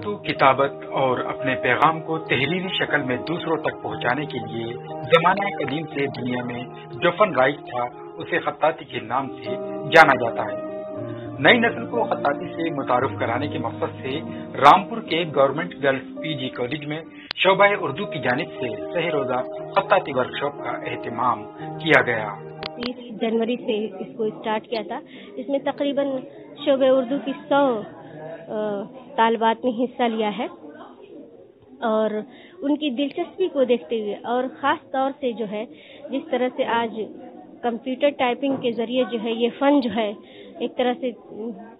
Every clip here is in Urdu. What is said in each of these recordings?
اردو کتابت اور اپنے پیغام کو تحریری شکل میں دوسروں تک پہنچانے کے لیے زمانہ قدیم سے دنیا میں جو فن رائج تھا اسے خطاطی کے نام سے جانا جاتا ہے۔ نئی نسل کو خطاطی سے متعارف کرانے کے مقصد سے رامپور کے گورنمنٹ گرلز پی جی کالج میں شعبہ اردو کی جانب سے سہ روزہ خطاطی ورکشاپ کا اہتمام کیا گیا۔ 30 جنوری سے اس کو اسٹارٹ کیا تھا، اس میں تقریباً شعبہ اردو کی 100 طالبات نے حصہ لیا ہے، اور ان کی دلچسپی کو دیکھتے ہوئے اور خاص طور سے جو ہے جس طرح سے آج کمپیوٹر ٹائپنگ کے ذریعے جو ہے یہ فن جو ہے ایک طرح سے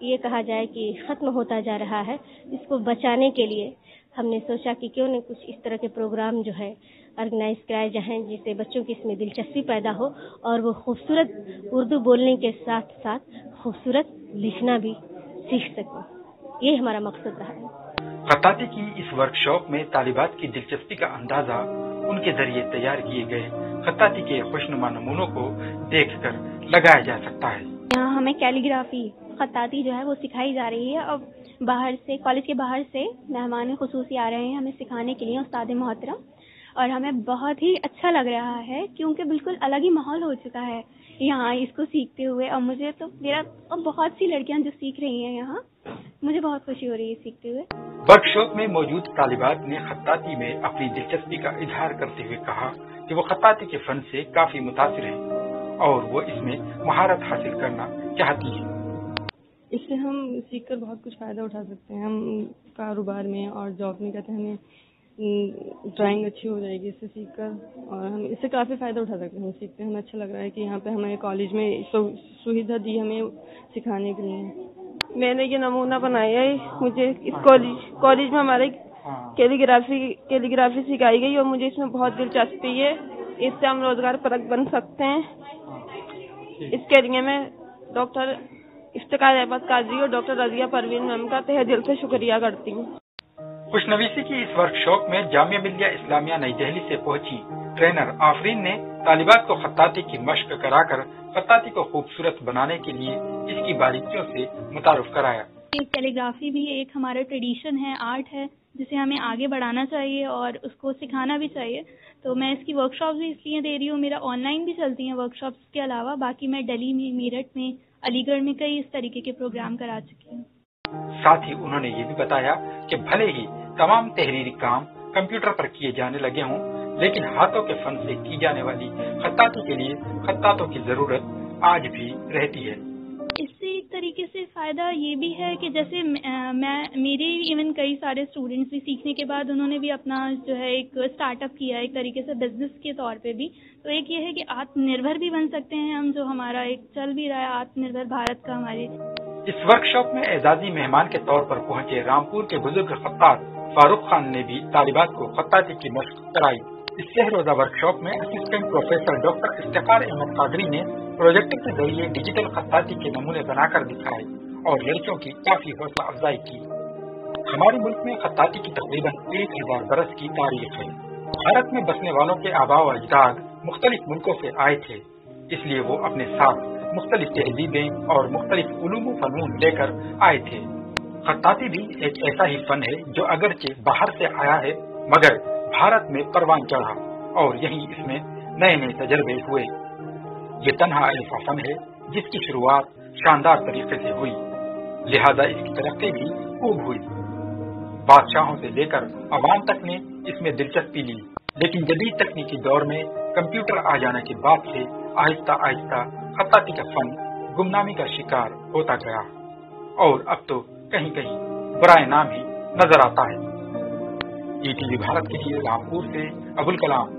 یہ کہا جائے کہ ختم ہوتا جا رہا ہے، اس کو بچانے کے لیے ہم نے سوچا کہ کیوں نہ کچھ اس طرح کے پروگرام جو ہے آرگنائز کرائے جائیں جس سے بچوں کی اس میں دلچسپی پیدا ہو اور وہ خوبصورت اردو بولنے کے ساتھ ساتھ خوبصورت لکھنا بھی سیکھ سکیں۔ یہ ہمارا مقصد رہا ہے۔ خطاطی کی اس ورکشاپ میں طالبات کی دلچسپی کا اندازہ ان کے ذریعے تیار کیے گئے خطاطی کے خوشنما نمونوں کو دیکھ کر لگایا جا سکتا ہے۔ یہاں ہمیں کیلیگرافی خطاطی جو ہے وہ سکھائی جا رہی ہے، اور باہر سے کالج کے باہر سے مہمان خصوصی آ رہے ہیں ہمیں سکھانے کے لیے، استاد محترم، اور ہمیں بہت ہی اچھا لگ رہا ہے کیونکہ بالکل الگ ہی ماحول ہو چکا ہے یہاں اس کو سیکھتے ہوئے، اور مجھے تو اور بہت سی لڑکیاں جو سیکھ رہی ہیں یہاں، مجھے بہت خوشی ہو رہی ہے سیکھتے ہوئے۔ ورکشاپ میں موجود طالبات نے خطاطی میں اپنی دلچسپی کا اظہار کرتے ہوئے کہا کہ وہ خطاطی کے فن سے کافی متاثر ہیں اور وہ اس میں مہارت حاصل کرنا چاہتی ہیں۔ اس سے ہم سیکھ کر بہت کچھ فائدہ اٹھا سکتے ہیں، ہم کاروبار میں اور جاب میں کہتے ہیں ہمیں ڈرائنگ اچھی ہو جائے گی اس سے سیکھ کر، اور ہم اس سے کافی فائدہ اٹھا سکتے ہیں، ہم سیکھتے ہیں، ہمیں اچھا لگ رہا ہے کہ یہاں پہ ہمیں کالج میں سویدھا دی ہمیں سکھانے کے لیے۔ میں نے یہ نمونہ بنایا ہے، مجھے اس کالج میں ہمارے کیلیگرافی سکھائی گئی اور مجھے اس میں بہت دلچسپی ہے، اس سے ہم روزگار پرک بن سکتے ہیں۔ اس کے لیے میں ڈاکٹر افتخار احمد قاضی اور ڈاکٹر رضیہ پروین میم کا تہہ دل سے شکریہ کرتی ہوں۔ خوشنویسی کی اس ورکشاپ میں جامعہ ملیہ اسلامیہ نئی دہلی سے پہنچی ٹرینر آفرین نے طالبات کو خطاطی کی مشق کرا کر خطاطی کو خوبصورت بنانے کے لیے اس کی باریکیوں سے متعارف کرایا۔ کیلیگرافی بھی ایک ہمارا ٹریڈیشن ہے، آرٹ ہے جسے ہمیں آگے بڑھانا چاہیے اور اس کو سکھانا بھی چاہیے، تو میں اس کی ورکشاپس بھی اس لیے دے رہی ہوں۔ میرا آن لائن بھی چلتی ہیں ورکشاپس کے علاوہ، باقی میں دہلی میں، میرٹھ میں، علی گڑھ میں کئی اس طریقے کے پروگرام کرا چکی ہوں۔ ساتھ ہی انہوں نے یہ بھی بتایا کہ بھلے ہی تمام تحریری کام کمپیوٹر پر کیے جانے لگے ہوں، لیکن ہاتھوں کے فن سے کی جانے والی خطاطی کے لیے خطاطوں کی ضرورت آج بھی رہتی ہے۔ اس سے ایک طریقے سے فائدہ یہ بھی ہے کہ جیسے میرے ایون کئی سارے اسٹوڈینٹس بھی سیکھنے کے بعد انہوں نے بھی اپنا جو ہے ایک اسٹارٹ اپ کیا ہے ایک طریقے سے بزنس کے طور پہ بھی، تو ایک یہ ہے کہ آتم نربھر بھی بن سکتے ہیں ہم، جو ہمارا ایک چل بھی رہا ہے آتم نربھر بھارت کا ہمارے۔ اس ورکشاپ میں اعزازی مہمان کے طور پر پہنچے رامپور کے بزرگ خطاط فاروق خان نے بھی طالبات کو خطاطی کی مشق کرائی۔ اس سہ روزہ ورکشاپ میں assistant professor doctor Iftikhar Ahmed Qadri نے پروجیکٹر کے ذریعے ڈیجیٹل خطاطی کے نمونے بنا کر دکھائے اور لڑکیوں کی کافی حوصلہ افزائی کی۔ ہمارے ملک میں خطاطی کی تقریباً 1000 برس کی تاریخ ہے۔ بھارت میں بسنے والوں کے آباء و اجداد مختلف ملکوں سے آئے تھے، اس لیے وہ اپنے ساتھ مختلف تہذیبیں اور مختلف علوم و فنون لے کر آئے تھے۔ خطاطی بھی ایک ایسا ہی فن ہے جو اگرچہ باہر سے آیا ہے مگر بھارت میں پروان چڑھا اور یہیں اس میں نئے نئے تجربے ہوئے۔ یہ تنہا ایسا فن ہے جس کی شروعات شاندار طریقے سے ہوئی، لہذا اس کی ترقی بھی خوب ہوئی۔ بادشاہوں سے لے کر عوام تک نے اس میں دلچسپی لی، لیکن جدید تکنیکی دور میں کمپیوٹر آ جانے کے بعد سے آہستہ آہستہ خطاطی کا فن گمنامی کا شکار ہوتا گیا اور اب تو کہیں کہیں برائے نام ہی نظر آتا ہے۔ ETV بھارت کے لیے رامپور سے ابوالکلام